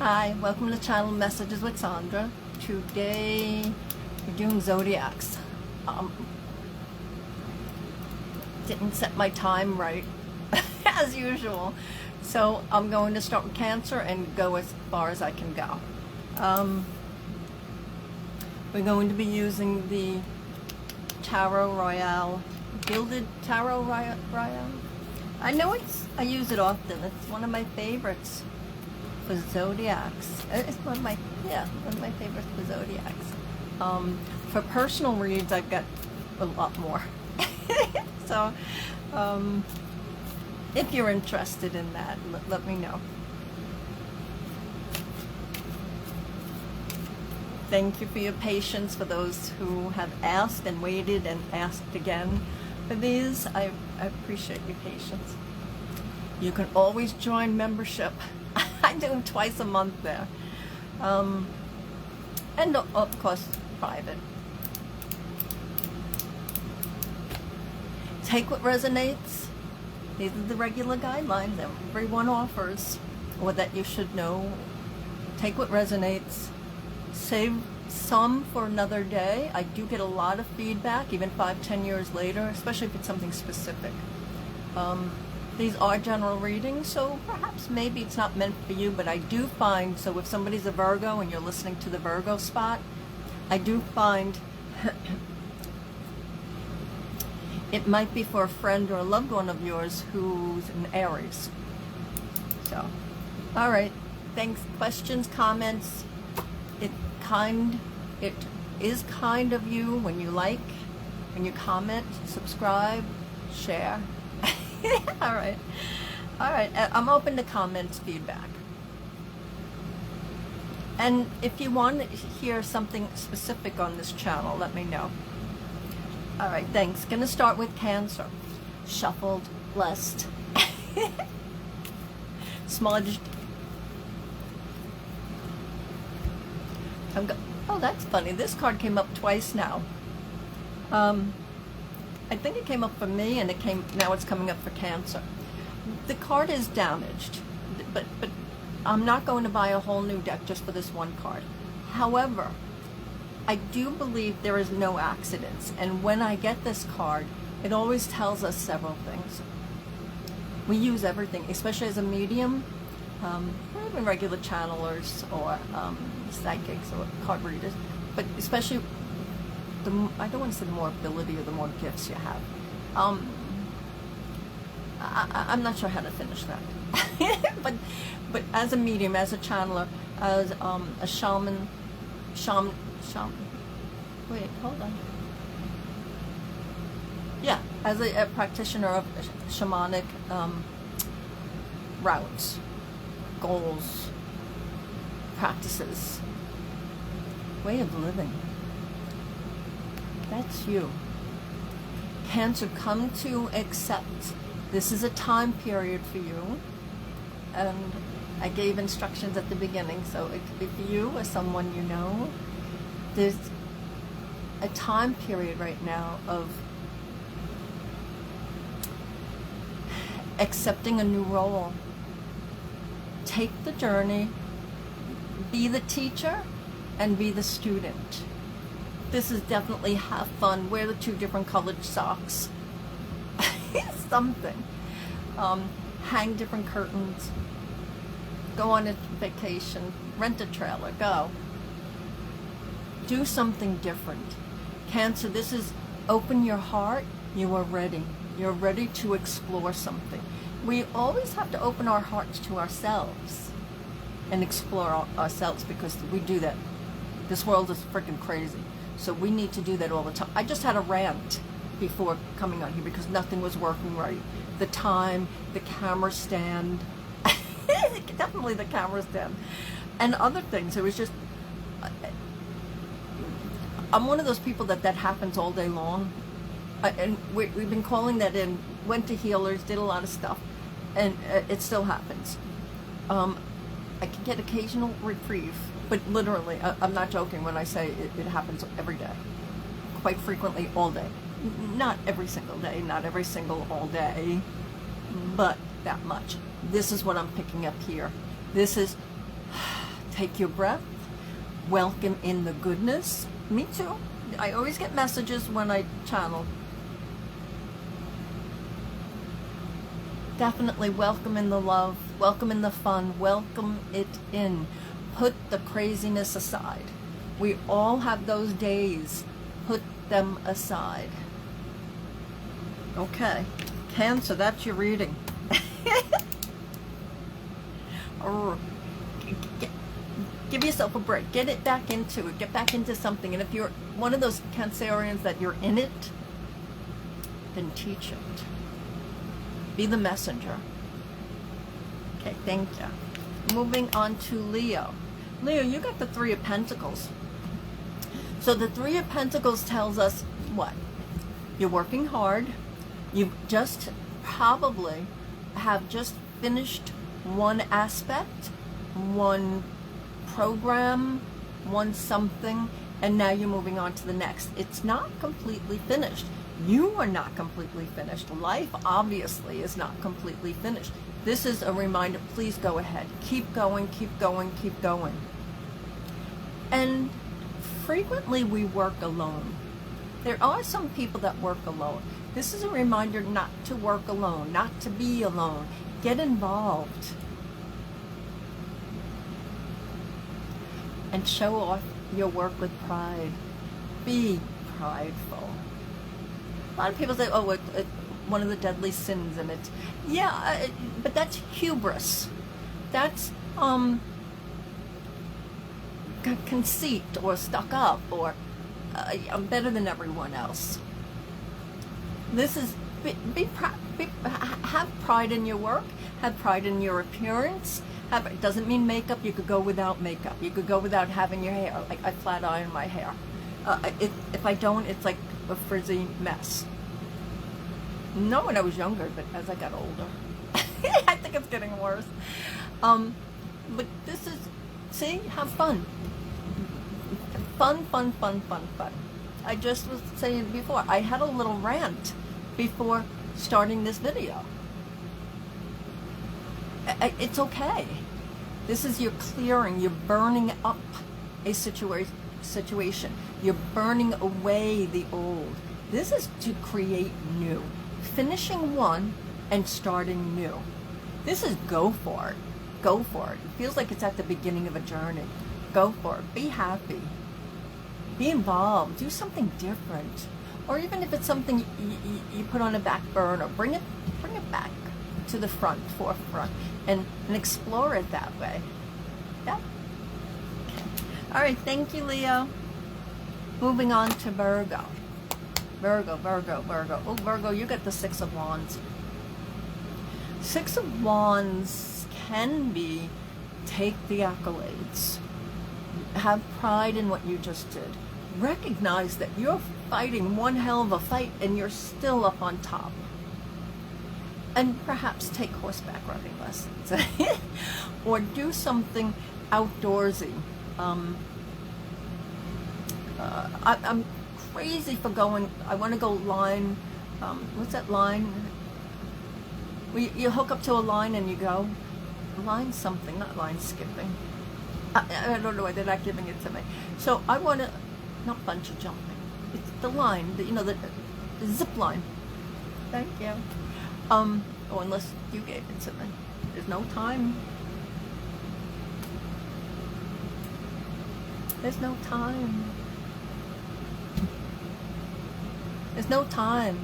Hi, welcome to the channel Messages with Sandra. Today we're doing zodiacs. Didn't set my time right as usual, so I'm going to start with Cancer and go as far as I can go. We're going to be using the Tarot Royale, Gilded Tarot Royale. I know I use it often. It's one of my favorites for zodiacs. It's one of my favorites for zodiacs. For personal reads, I've got a lot more. So, if you're interested in that, let me know. Thank you for your patience for those who have asked and waited and asked again for these. I appreciate your patience. You can always join membership. I do them twice a month there. And of course, private. Take what resonates. These are the regular guidelines that everyone offers, or that you should know. Take what resonates. Save some for another day. I do get a lot of feedback, even 5-10 years later, especially if it's something specific. These are general readings, so perhaps maybe it's not meant for you, but I do find, so if somebody's a Virgo and you're listening to the Virgo spot, I do find it might be for a friend or a loved one of yours who's an Aries. So, all right, thanks. Questions, comments. It is kind of you when you like, when you comment, subscribe, share. All right. I'm open to comments, feedback. And if you want to hear something specific on this channel, let me know. All right, thanks. Gonna start with Cancer. Shuffled, blessed, smudged. Oh, that's funny. This card came up twice now. I think it came up for me, and now it's coming up for Cancer. The card is damaged, but I'm not going to buy a whole new deck just for this one card. However, I do believe there is no accidents, and when I get this card, it always tells us several things. We use everything, especially as a medium, or even regular channelers or psychics or card readers, but especially I don't want to say the more ability or the more gifts you have. I'm not sure how to finish that. but as a medium, as a channeler, as a shaman. Wait, hold on. Yeah, as a practitioner of shamanic routes, goals, practices, way of living. That's you. Cancer, come to accept. This is a time period for you. And I gave instructions at the beginning, so it could be for you or someone you know. There's a time period right now of accepting a new role. Take the journey, be the teacher, and be the student. This is definitely have fun. Wear the 2 different colored socks. Something. Hang different curtains. Go on a vacation. Rent a trailer. Go. Do something different. Cancer, this is open your heart. You are ready. You're ready to explore something. We always have to open our hearts to ourselves and explore ourselves, because we do that. This world is freaking crazy. So we need to do that all the time. I just had a rant before coming on here because nothing was working right. The time, the camera stand, definitely the camera stand, and other things. It was just, I'm one of those people that happens all day long. And we've been calling that in, went to healers, did a lot of stuff, and it still happens. I can get occasional reprieve. But literally, I'm not joking when I say it happens every day. Quite frequently, all day. Not every single day, not every single all day, but that much. This is what I'm picking up here. This is Take your breath. Welcome in the goodness. Me too. I always get messages when I channel. Definitely welcome in the love, welcome in the fun, welcome it in. Put the craziness aside. We all have those days. Put them aside. Okay, Cancer, that's your reading. Give yourself a break. Get it back into it. Get back into something. And if you're one of those Cancerians that you're in it, then teach it. Be the messenger. Okay, thank you. Moving on to Leo. Leo, you got the Three of Pentacles. So the Three of Pentacles tells us what? You're working hard. You just probably have just finished one aspect, one program, one something, and now you're moving on to the next. It's not completely finished. You are not completely finished. Life obviously is not completely finished. This is a reminder, please go ahead. Keep going, keep going, keep going. And frequently we work alone. There are some people that work alone. This is a reminder not to work alone, not to be alone. Get involved. And show off your work with pride. Be prideful. A lot of people say, oh, it's one of the deadly sins, and it's, yeah, but that's hubris. That's conceit, or stuck up, or I'm better than everyone else. This is, have pride in your work, have pride in your appearance. It doesn't mean makeup. You could go without makeup. You could go without having your hair. Like, I flat iron my hair. If I don't, it's like a frizzy mess. Not when I was younger, but as I got older. I think it's getting worse. But this is, see, have fun. Fun, fun, fun, fun, fun. I just was saying before, I had a little rant before starting this video. It's okay. This is your clearing. You're burning up a situation. You're burning away the old. This is to create new. Finishing one and starting new. This is go for it. Go for it. It feels like it's at the beginning of a journey. Go for it. Be happy. Be involved. Do something different. Or even if it's something you put on a back burner, bring it back to the forefront, and explore it that way. Yeah. Okay. All right. Thank you, Leo. Moving on to Virgo. Virgo, Virgo, Virgo. Oh, Virgo, you got the Six of Wands. Six of Wands can be take the accolades. Have pride in what you just did. Recognize that you're fighting one hell of a fight and you're still up on top. And perhaps take horseback riding lessons. Or do something outdoorsy. I'm crazy for going, I want to go line, what's that line? You hook up to a line and you go, line something, not line skipping. I don't know why they're not giving it to me. So I want to, not bungee jumping, it's the line, the zip line. Thank you. Oh, unless you gave it to me. There's no time. There's no time. There's no time.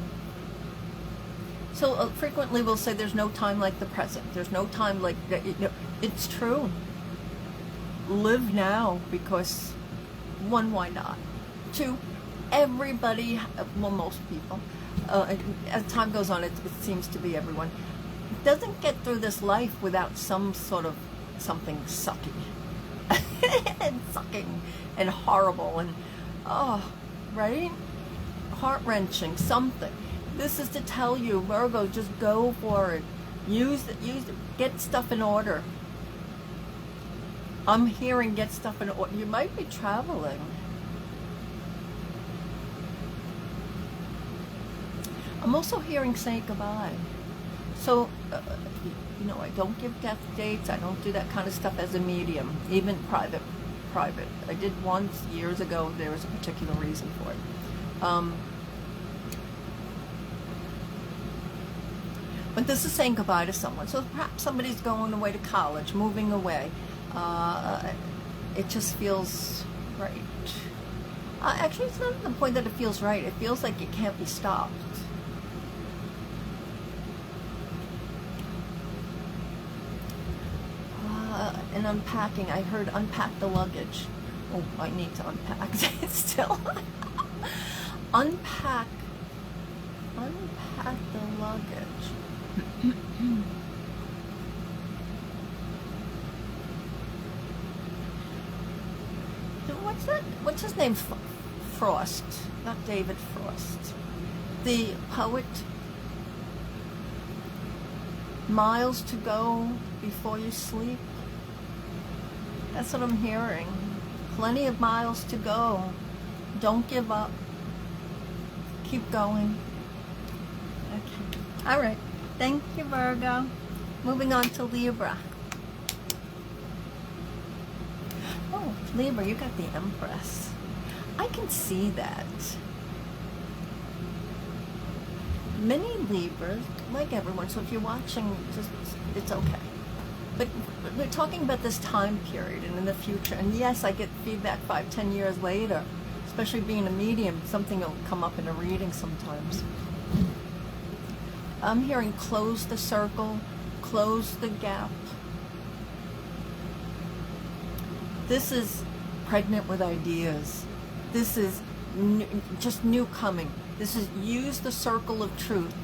So frequently we'll say there's no time like the present. There's no time like that. It's true. Live now, because one, why not? Two, everybody, well, most people, as time goes on, it seems to be everyone, doesn't get through this life without some sort of something sucky. And sucking and horrible and, oh, right? Heart-wrenching, something. This is to tell you, Virgo, just go for it. Use it, get stuff in order. I'm hearing get stuff in order. You might be traveling. I'm also hearing say goodbye. So You know, I don't give death dates. I don't do that kind of stuff as a medium, even private. I did once years ago. There was a particular reason for it. But this is saying goodbye to someone. So perhaps somebody's going away to college, moving away. It just feels right. Actually, it's not the point that it feels right. It feels like it can't be stopped. And unpacking. I heard unpack the luggage. Oh, I need to unpack it still. Unpack the luggage. What's that? What's his name? Frost. Not David Frost. The poet. Miles to go before you sleep. That's what I'm hearing. Plenty of miles to go. Don't give up. Keep going. Okay. All right. Thank you, Virgo. Moving on to Libra. Oh, Libra, you got the Empress. I can see that. Many Libras, like everyone, so if you're watching, just it's okay. But we're talking about this time period and in the future. And yes, I get feedback 5-10 years later, especially being a medium. Something will come up in a reading sometimes. I'm hearing close the circle, close the gap. This is pregnant with ideas. This is just new coming. This is use the circle of truth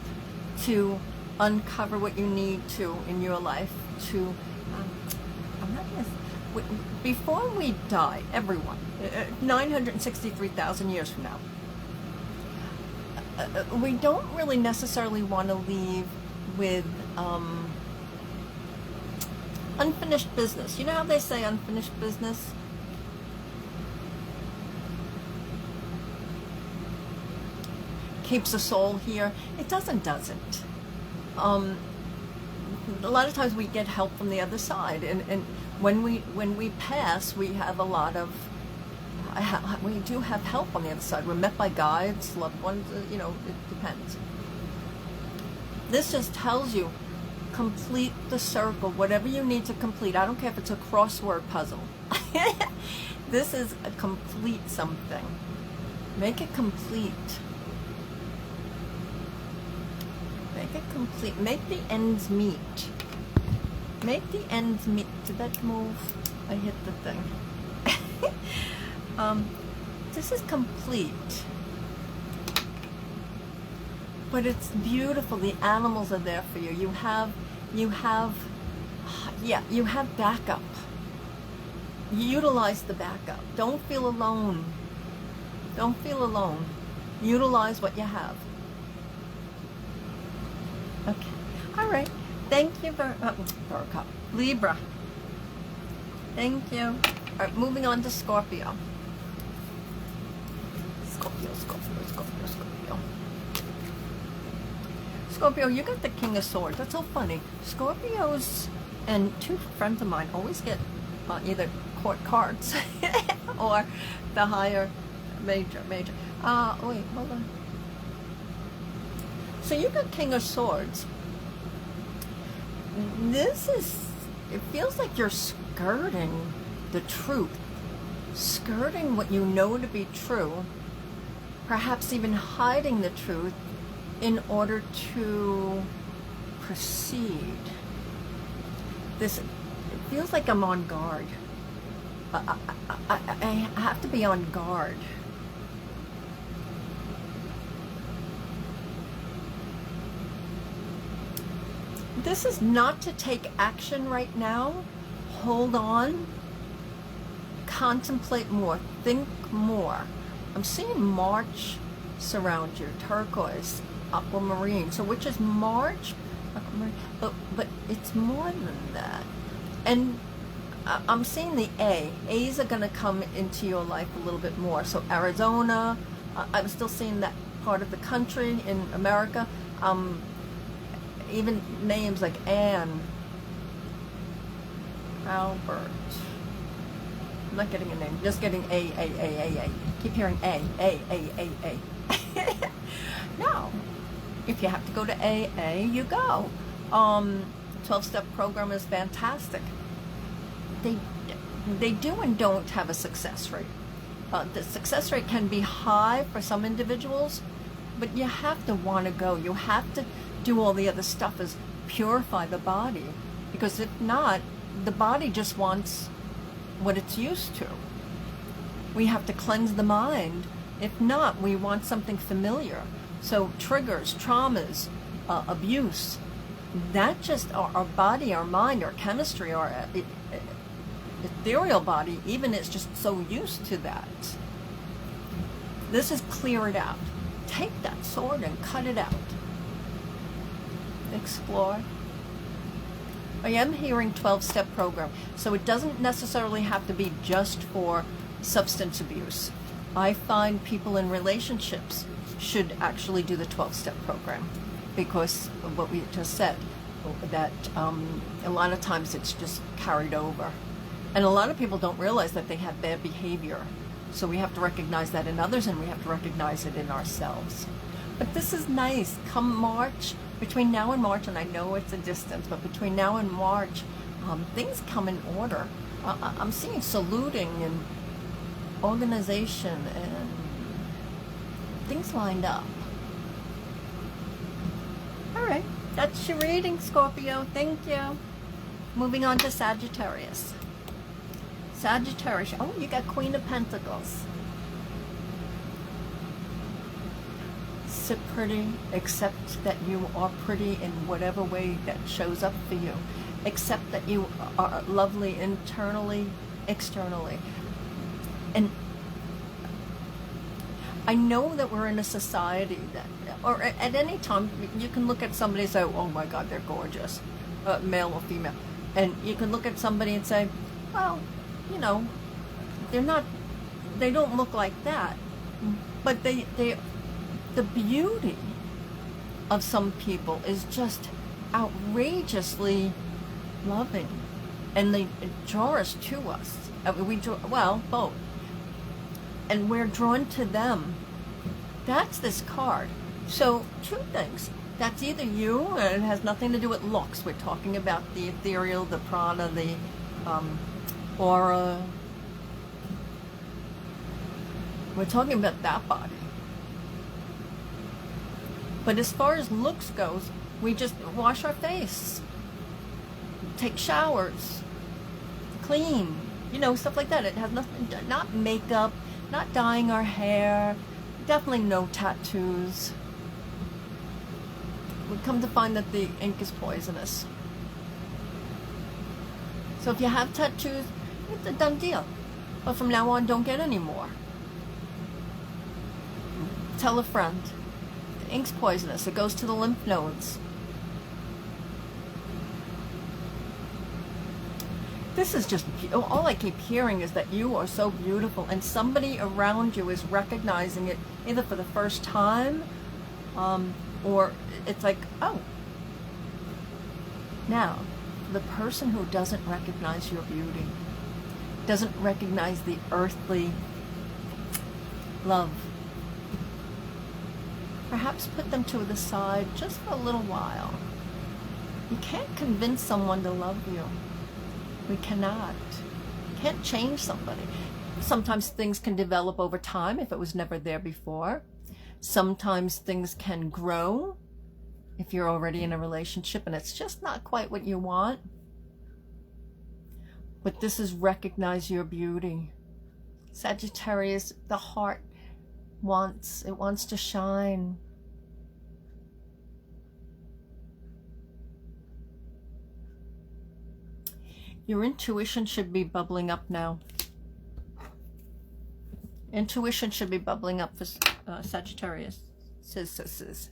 to uncover what you need to in your life to, I'm not gonna, before we die, everyone, 963,000 years from now, we don't really necessarily want to leave with unfinished business. You know how they say unfinished business? Keeps the soul here. It doesn't. A lot of times we get help from the other side, and when we pass, we have a lot of we do have help on the other side. We're met by guides, loved ones. You know, it depends. This just tells you, complete the circle, whatever you need to complete. I don't care if it's a crossword puzzle. This is a complete something. Make it complete. Make it complete. Make the ends meet. Make the ends meet. Did that move? I hit the thing. This is complete. But it's beautiful. The animals are there for you. You have backup. Utilize the backup. Don't feel alone. Don't feel alone. Utilize what you have. Okay. All right. Thank you, Virgo. Libra. Thank you. All right, moving on to Scorpio. Scorpio, you got the King of Swords. That's so funny. Scorpios and two friends of mine always get either court cards or the higher major. Wait, hold on. So you got King of Swords. This is, it feels like you're skirting the truth. Skirting what you know to be true. Perhaps even hiding the truth in order to proceed. This, it feels like I'm on guard. I have to be on guard. This is not to take action right now. Hold on. Contemplate more. Think more. I'm seeing March surround you. Turquoise, aquamarine. So which is March? Aquamarine. But it's more than that. And I'm seeing the A. A's are going to come into your life a little bit more. So Arizona. I'm still seeing that part of the country in America. Even names like Anne, Albert. I'm not getting a name, just getting A. Keep hearing A. No. If you have to go to AA, you go. 12-step program is fantastic. They do and don't have a success rate. The success rate can be high for some individuals, but you have to want to go. You have to do all the other stuff as purify the body, because if not, the body just wants what it's used to. We have to cleanse the mind. If not, we want something familiar. So triggers, traumas, abuse, that just our body, our mind, our chemistry, our ethereal body even is just so used to that. This is clear it out. Take that sword and cut it out. Explore. I am hearing 12-step program, so it doesn't necessarily have to be just for substance abuse. I find people in relationships should actually do the 12-step program, because of what we just said, that a lot of times it's just carried over. And a lot of people don't realize that they have bad behavior. So we have to recognize that in others, and we have to recognize it in ourselves. But this is nice. Come March, between now and March, and I know it's a distance, but between now and March, things come in order. I'm seeing saluting and organization and things lined up. All right, that's your reading, Scorpio. Thank you. Moving on to Sagittarius. Sagittarius. Oh, you got Queen of Pentacles. Sit pretty. Accept that you are pretty in whatever way that shows up for you. Accept that you are lovely internally, externally. And I know that we're in a society that, or at any time, you can look at somebody and say, oh my God, they're gorgeous, male or female. And you can look at somebody and say, well, you know, they don't look like that. But the beauty of some people is just outrageously loving. And they draw us to us. Well, both. And we're drawn to them. That's this card. So, two things. That's either you, and it has nothing to do with looks. We're talking about the ethereal, the prana, the aura. We're talking about that body. But as far as looks goes, we just wash our face, take showers, clean, you know, stuff like that. It has nothing, not makeup, not dyeing our hair, definitely no tattoos. We come to find that the ink is poisonous. So if you have tattoos, it's a done deal. But from now on, don't get any more. Tell a friend. The ink's poisonous. It goes to the lymph nodes. This is just, all I keep hearing is that you are so beautiful, and somebody around you is recognizing it either for the first time, or it's like, oh. Now, the person who doesn't recognize your beauty, doesn't recognize the earthly love, perhaps put them to the side just for a little while. You can't convince someone to love you. We cannot. Can't change somebody. Sometimes things can develop over time if it was never there before. Sometimes things can grow if you're already in a relationship and it's just not quite what you want. But this is recognize your beauty. Sagittarius, the heart wants to shine. Your intuition should be bubbling up now. Intuition should be bubbling up for Sagittarius. Sis.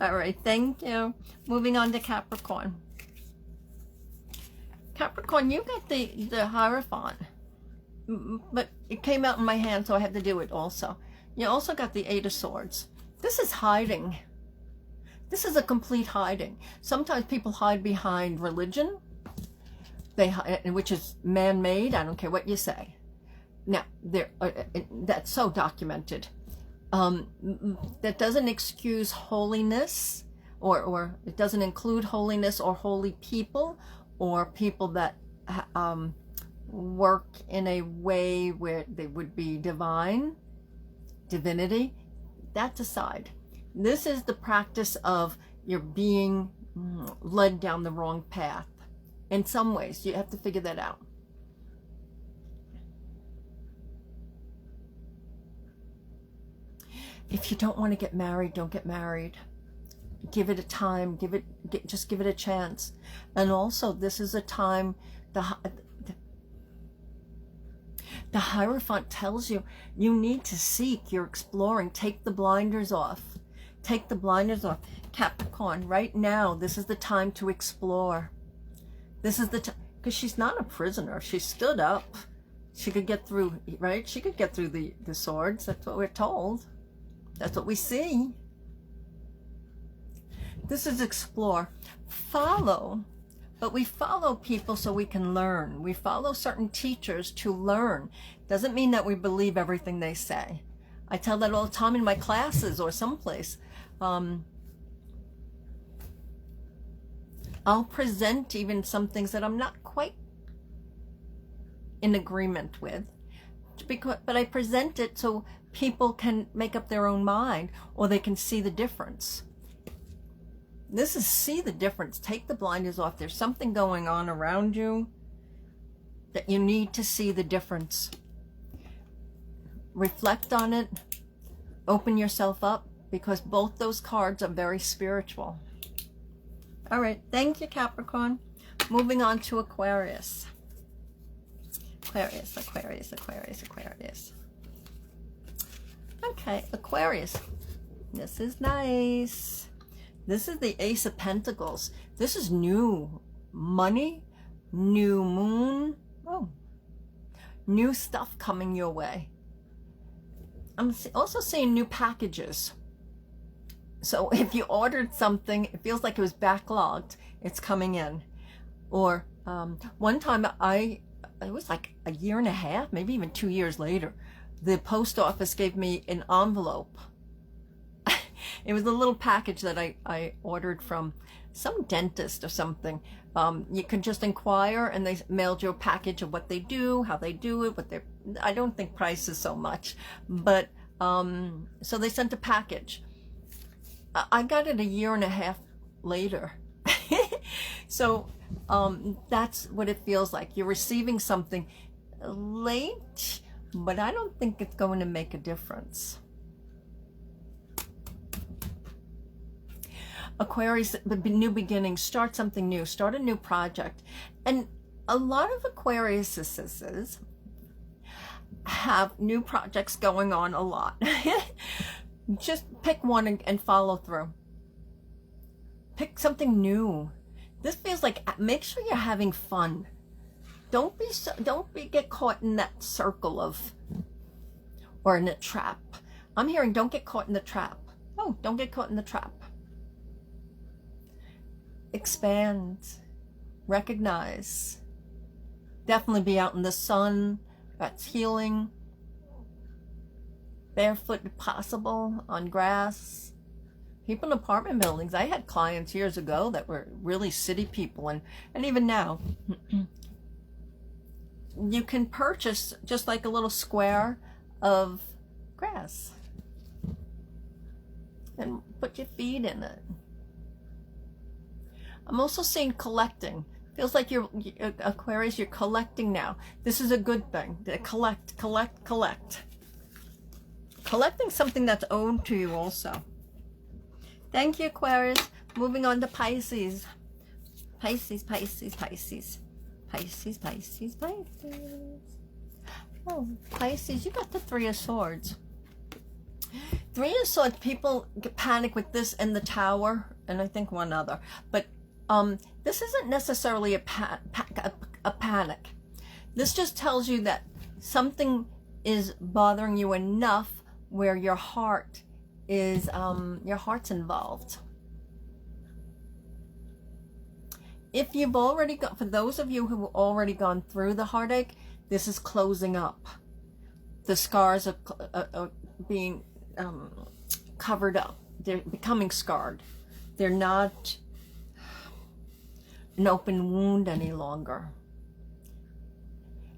All right, thank you. Moving on to Capricorn. Capricorn, you got the Hierophant, but it came out in my hand, so I had to do it also. You also got the Eight of Swords. This is hiding. This is a complete hiding. Sometimes people hide behind religion. which is man-made. I don't care what you say. Now, that's so documented. That doesn't excuse holiness, or it doesn't include holiness or holy people, or people that work in a way where they would be divinity. That's aside. This is the practice of you're being led down the wrong path. In some ways, you have to figure that out. If you don't want to get married, don't get married. Give it a time. Just give it a chance. And also, this is a time, the Hierophant tells you, you need to seek, you're exploring. Take the blinders off. Take the blinders off. Capricorn, right now, this is the time to explore. This is the time, because she's not a prisoner. She stood up. She could get through, right? She could get through the swords. That's what we're told. That's what we see. This is explore. Follow. But we follow people so we can learn. We follow certain teachers to learn. Doesn't mean that we believe everything they say. I tell that all the time in my classes or someplace. I'll present even some things that I'm not quite in agreement with, but I present it so people can make up their own mind, or they can see the difference. This is see the difference. Take the blinders off. There's something going on around you that you need to see the difference. Reflect on it. Open yourself up, because both those cards are very spiritual. All right. Thank you, Capricorn. Moving on to Aquarius. Aquarius, Aquarius, Aquarius, Aquarius. Okay, Aquarius. This is nice. This is the Ace of Pentacles. This is new money, new moon. Oh, new stuff coming your way. I'm also seeing new packages. So if you ordered something, it feels like it was backlogged, it's coming in. Or one time it was like a year and a half, maybe even 2 years later, the post office gave me an envelope. It was a little package that I ordered from some dentist or something. You could just inquire, and they mailed you a package of what they do, how they do it, I don't think prices so much, but so they sent a package. I got it a year and a half later. So that's what it feels like. You're receiving something late, but I don't think it's going to make a difference. Aquarius, the new beginning. Start something new. Start a new project. And a lot of Aquariuses have new projects going on a lot. Just pick one and follow through. Pick something new. This feels like, make sure you're having fun. Don't get caught in that circle of, or in a trap. I'm hearing don't get caught in the trap. Oh, don't get caught in the trap. Expand. Recognize. Definitely be out in the sun. That's healing. Barefoot if possible, on grass. People in apartment buildings. I had clients years ago that were really city people, and even now. You can purchase just like a little square of grass and put your feet in it. I'm also seeing collecting. Feels like you're Aquarius, you're collecting now. This is a good thing. Collect. Collecting something that's owed to you also. Thank you, Aquarius. Moving on to Pisces. Pisces. Oh, Pisces, you got the Three of Swords. Three of Swords, people panic with this and the Tower, and I think one other. But this isn't necessarily a panic. This just tells you that something is bothering you enough where your heart is, your heart's involved. if you've already got, for those of you who have already gone through the heartache, this is closing up. The scars are being covered up. They're becoming scarred. They're not an open wound any longer.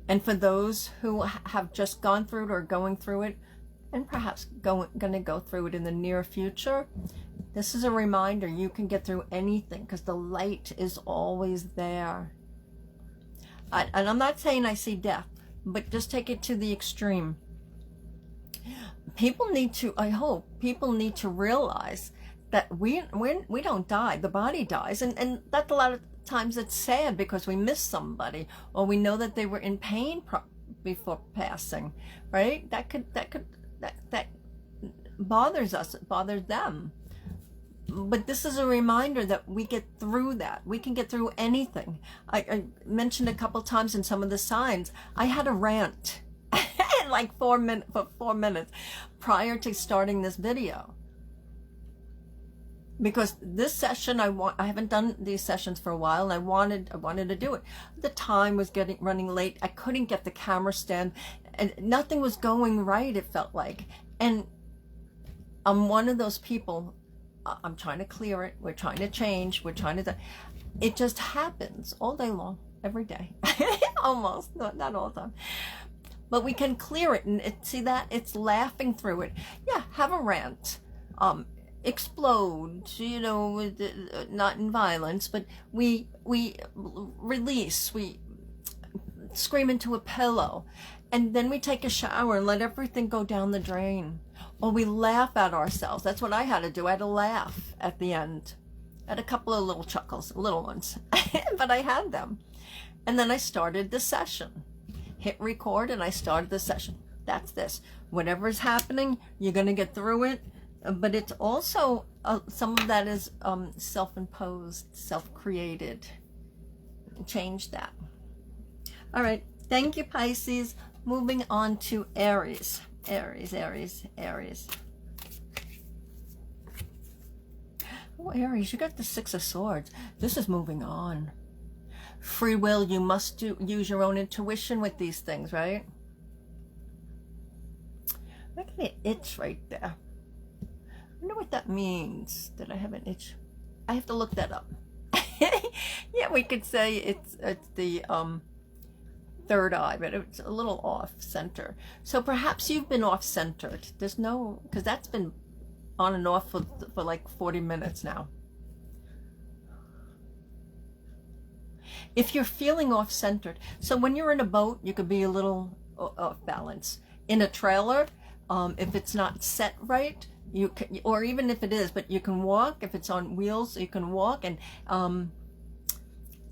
And for those who have just gone through it or going through it, and perhaps going to go through it in the near future, this is a reminder you can get through anything because the light is always there. And I'm not saying I see death, but just take it to the extreme. People need to, I hope, people need to realize that we don't die, the body dies. And that's a lot of times it's sad because we miss somebody or we know that they were in pain before passing, right? That bothers us, it bothers them. But this is a reminder that we get through that. We can get through anything. I mentioned a couple times in some of the signs, I had a rant like 4 minutes prior to starting this video. Because this session, I haven't done these sessions for a while, and I wanted to do it. The time was running late. I couldn't get the camera stand, and nothing was going right, it felt like. And I'm one of those people, I'm trying to clear it, we're trying to change, we're trying to, it just happens all day long, every day. Almost, not all the time. But we can clear it, and see that? It's laughing through it. Yeah, have a rant. Explode, you know, not in violence, but we release, we scream into a pillow, and then we take a shower and let everything go down the drain. Or we laugh at ourselves. That's what I had to do. I had to laugh at the end. I had a couple of little chuckles, little ones, but I had them. And then I started the session. Hit record and I started the session. That's this. Whatever's happening, you're going to get through it. But it's also, some of that is self-imposed, self-created. Change that. All right. Thank you, Pisces. Moving on to Aries. Aries. Oh, Aries, you got the Six of Swords. This is moving on. Free will, you must use your own intuition with these things, right? Look at the itch right there. I wonder what that means. Did I have an itch? I have to look that up. Yeah, we could say it's the third eye, but it's a little off center. So perhaps you've been off centered. There's no, because that's been on and off for like 40 minutes now. If you're feeling off centered, so when you're in a boat, you could be a little off balance. In a trailer, if it's not set right, you can, or even if it is, but you can walk. If it's on wheels, you can walk, and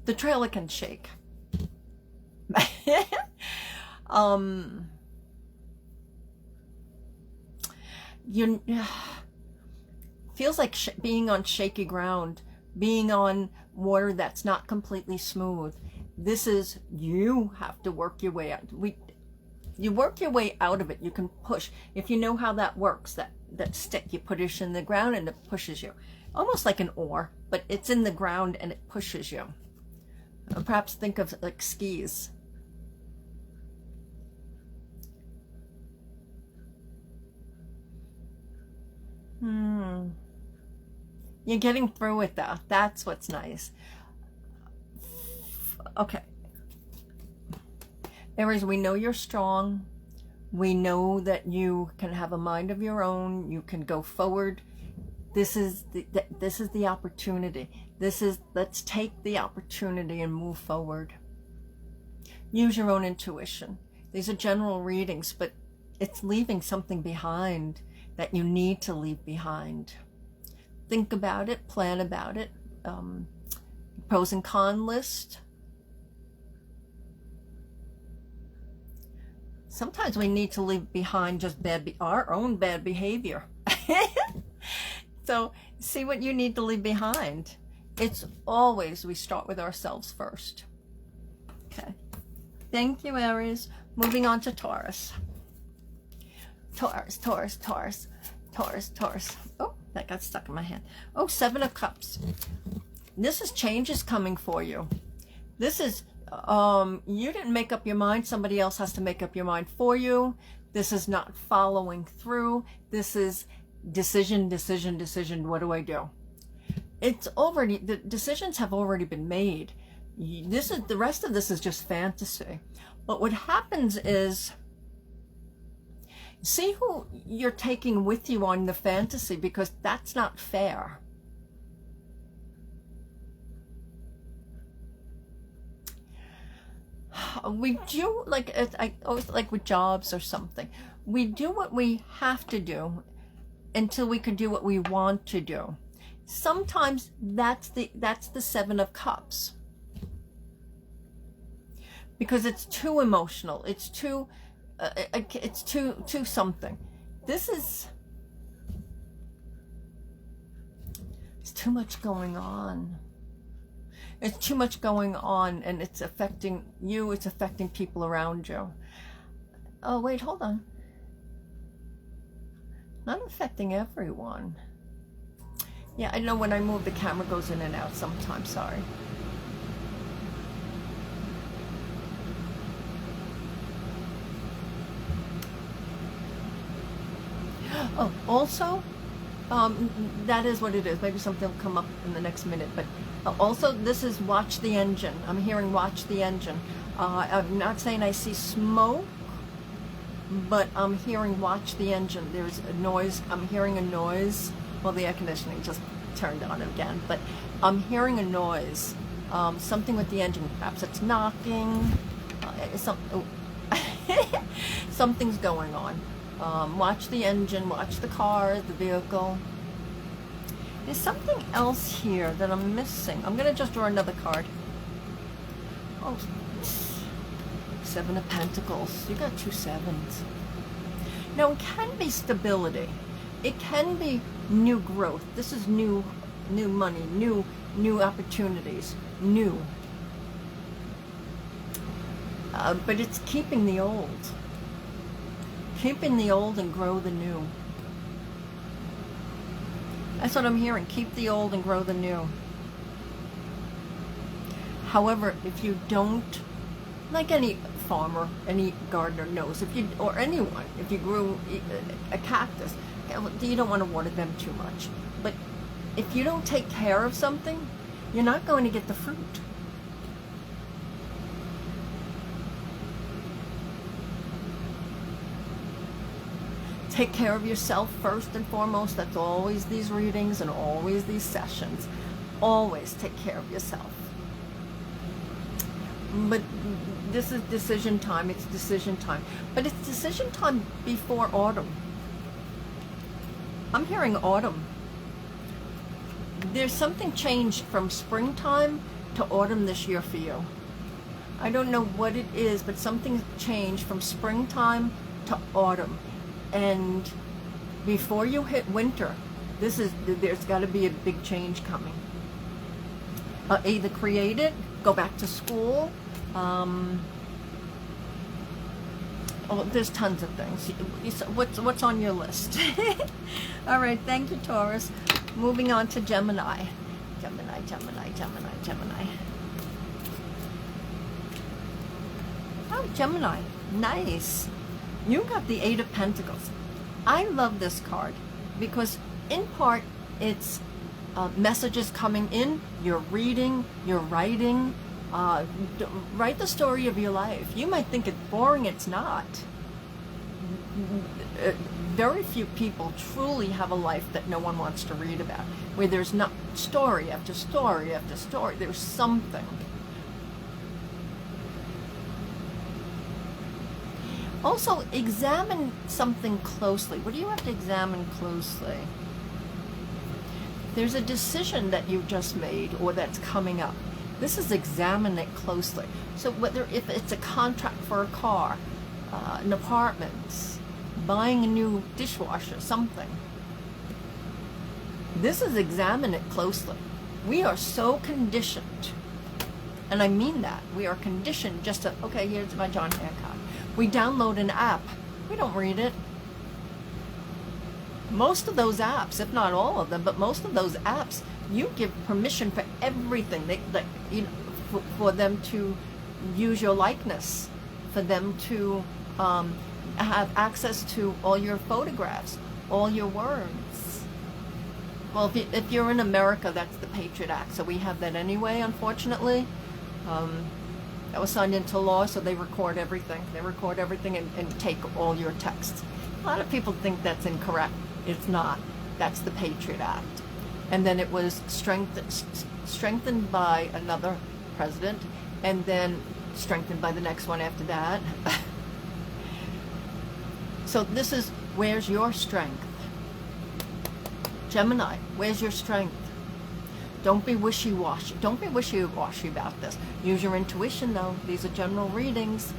the trailer can shake. You feels like being on shaky ground, being on water that's not completely smooth. This is, you have to work your way out. You work your way out of it. You can push. If you know how that works, that stick, you put it in the ground and it pushes you. Almost like an oar, but it's in the ground and it pushes you. Perhaps think of like skis. You're getting through it though. That's what's nice. Okay. Aries, we know you're strong. We know that you can have a mind of your own. You can go forward. This is the opportunity. Let's take the opportunity and move forward. Use your own intuition. These are general readings, but it's leaving something behind that you need to leave behind. Think about it, plan about it, pros and cons list. Sometimes we need to leave behind just our own bad behavior. So see what you need to leave behind. It's always, we start with ourselves first. Okay. Thank you, Aries. Moving on to Taurus. Taurus. Oh, that got stuck in my hand. Oh, Seven of Cups. This is changes coming for you. This is, you didn't make up your mind. Somebody else has to make up your mind for you. This is not following through. This is decision, decision, decision. What do I do? It's already, the decisions have already been made. This is, the rest of this is just fantasy. But what happens is, see who you're taking with you on the fantasy, because that's not fair. We do, like, I always, like with jobs or something, we do what we have to do until we can do what we want to do. Sometimes that's the Seven of Cups, because it's too emotional, it's too something. This is, it's too much going on. It's too much going on, and it's affecting you, it's affecting people around you. Oh, wait, hold on. Not affecting everyone. Yeah, I know when I move, the camera goes in and out sometimes, sorry. Oh, also, that is what it is. Maybe something will come up in the next minute, but also this is watch the engine. I'm hearing watch the engine. I'm not saying I see smoke, but I'm hearing watch the engine. There's a noise. I'm hearing a noise. Well, the air conditioning just turned on again, but I'm hearing a noise. Something with the engine. Perhaps it's knocking. Something's going on. Watch the engine, watch the car, the vehicle. There's something else here that I'm missing. I'm going to just draw another card. Oh, Seven of Pentacles. You got 2 sevens. Now, it can be stability. It can be new growth. This is new money, new opportunities, new. But it's keeping the old. Keeping the old and grow the new. That's what I'm hearing. Keep the old and grow the new. However, if you don't, like any farmer, any gardener knows, if you, or anyone, if you grew a cactus, you don't want to water them too much. But if you don't take care of something, you're not going to get the fruit. Take care of yourself first and foremost. That's always these readings and always these sessions. Always take care of yourself. But this is decision time. It's decision time. But it's decision time before autumn. I'm hearing autumn. There's something changed from springtime to autumn this year for you. I don't know what it is, but something changed from springtime to autumn. And before you hit winter, there's got to be a big change coming. Either create it, go back to school. Oh, there's tons of things. What's on your list? All right, thank you, Taurus. Moving on to Gemini. Gemini. Oh, Gemini. Nice. You got the Eight of Pentacles. I love this card because in part it's messages coming in, you're reading, you're writing. Write the story of your life. You might think it's boring, it's not. Very few people truly have a life that no one wants to read about, where there's not story after story after story. There's something. Also, examine something closely. What do you have to examine closely? There's a decision that you just made or that's coming up. This is examine it closely. So if it's a contract for a car, an apartment, buying a new dishwasher, something. This is examine it closely. We are so conditioned, and I mean that. We are conditioned just to, okay, here's my John Hancock. We download an app. We don't read it. Most of those apps, if not all of them, but most of those apps You give permission for everything. For them to use your likeness, for them to have access to all your photographs, all your words. Well, if you're in America, that's the Patriot Act, so we have that anyway, unfortunately. That was signed into law, so they record everything. They record everything and take all your texts. A lot of people think that's incorrect. It's not. That's the Patriot Act. And then it was strengthened by another president, and then strengthened by the next one after that. So this is, where's your strength? Gemini, where's your strength? Don't be wishy-washy. Don't be wishy-washy about this. Use your intuition, though. These are general readings.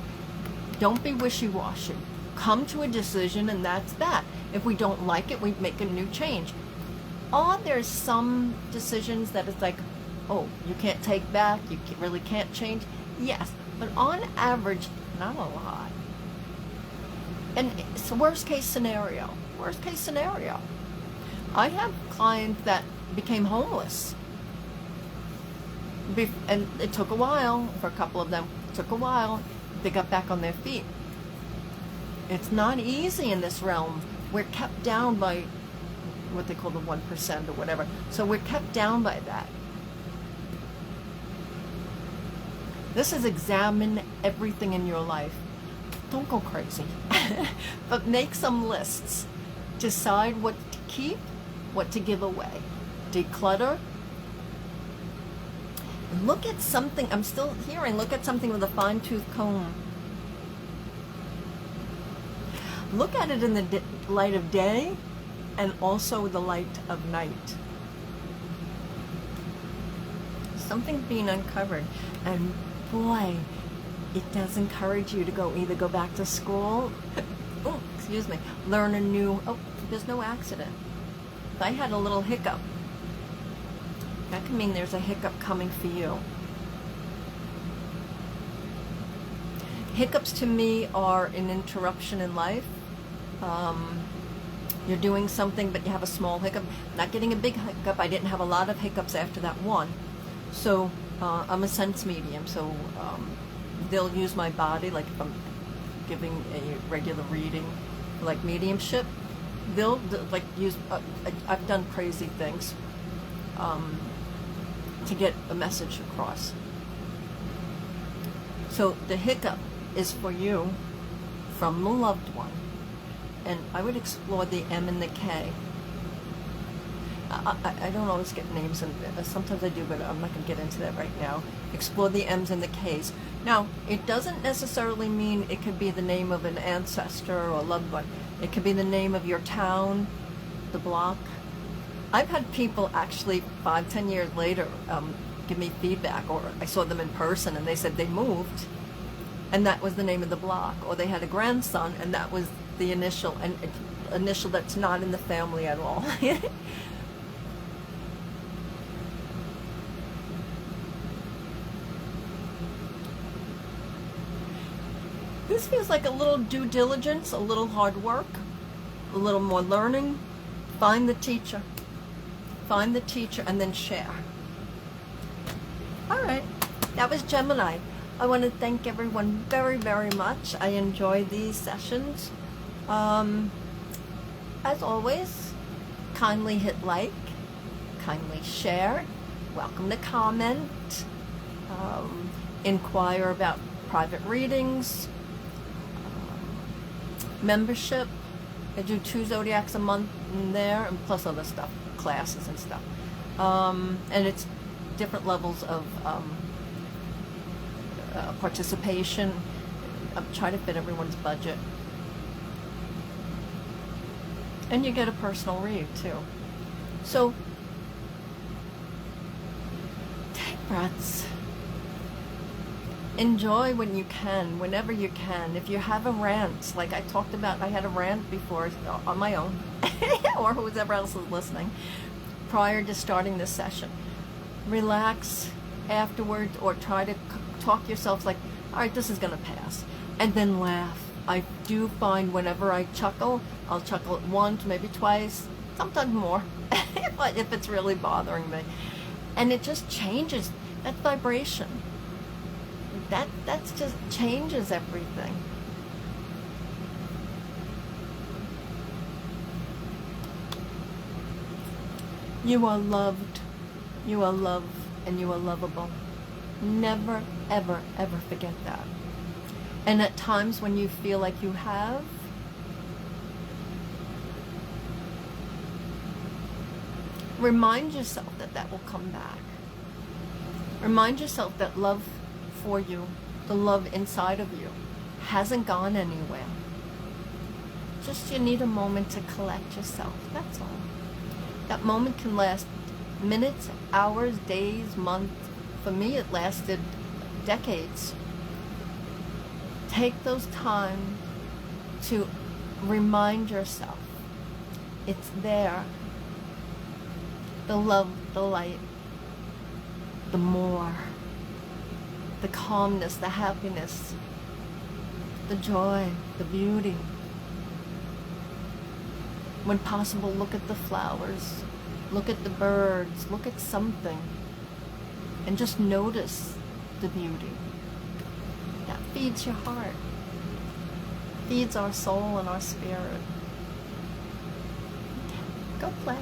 Don't be wishy-washy. Come to a decision, and that's that. If we don't like it, we make a new change. There's some decisions that it's like, oh, you can't take back, you really can't change. Yes, but on average, not a lot. And it's the worst case scenario. Worst case scenario. I have clients that became homeless. And it took a while for a couple of them. It took a while. They got back on their feet. It's not easy in this realm. We're kept down by what they call the 1% or whatever. So we're kept down by that. This is examine everything in your life. Don't go crazy. But make some lists. Decide what to keep, what to give away. Declutter. Look at something, I'm still hearing, look at something with a fine-tooth comb. Look at it in the light of day and also the light of night. Something's being uncovered, and boy, it does encourage you to either go back to school, oh, excuse me, learn a new, oh, there's no accident. If I had a little hiccup, that can mean there's a hiccup coming for you. Hiccups to me are an interruption in life. You're doing something, but you have a small hiccup. Not getting a big hiccup. I didn't have a lot of hiccups after that one. So I'm a sense medium, so they'll use my body, like if I'm giving a regular reading, like mediumship, they'll like use, I've done crazy things to get a message across. So the hiccup is for you from the loved one. And I would explore the M and the K. I don't always get names, and sometimes I do, but I'm not going to get into that right now. Explore the M's and the K's. Now, it doesn't necessarily mean it could be the name of an ancestor or a loved one. It could be the name of your town, the block. I've had people actually 5-10 years later give me feedback, or I saw them in person and they said they moved and that was the name of the block, or they had a grandson and that was the initial, and initial that's not in the family at all. This feels like a little due diligence, a little hard work, a little more learning. Find the teacher. Find the teacher and then share. All right, that was Gemini. I want to thank everyone very, very much. I enjoy these sessions. As always, kindly hit like, kindly share, welcome to comment, inquire about private readings, membership. I do 2 zodiacs a month in there, and plus other stuff, classes and stuff. And it's different levels of participation. I'm trying to fit everyone's budget. And you get a personal read too. So take breaths. Enjoy when you can, whenever you can. If you have a rant, like I talked about, I had a rant before on my own, or whoever else is listening, prior to starting this session. Relax afterwards, or try to talk yourself like, all right, this is going to pass. And then laugh. I do find whenever I chuckle, I'll chuckle once, maybe twice, sometimes more, if it's really bothering me. And it just changes that vibration. That's just changes everything. You are loved, you are loved, and you are lovable. Never, ever, ever forget that. And at times when you feel like you have, remind yourself that that will come back. Remind yourself that love for you, the love inside of you, hasn't gone anywhere. Just you need a moment to collect yourself, that's all. That moment can last minutes, hours, days, months. For me, it lasted decades. Take those time to remind yourself it's there. The love, the light, the more, the calmness, the happiness, the joy, the beauty. When possible, look at the flowers, look at the birds, look at something, and just notice the beauty. That feeds your heart, feeds our soul and our spirit. Go play.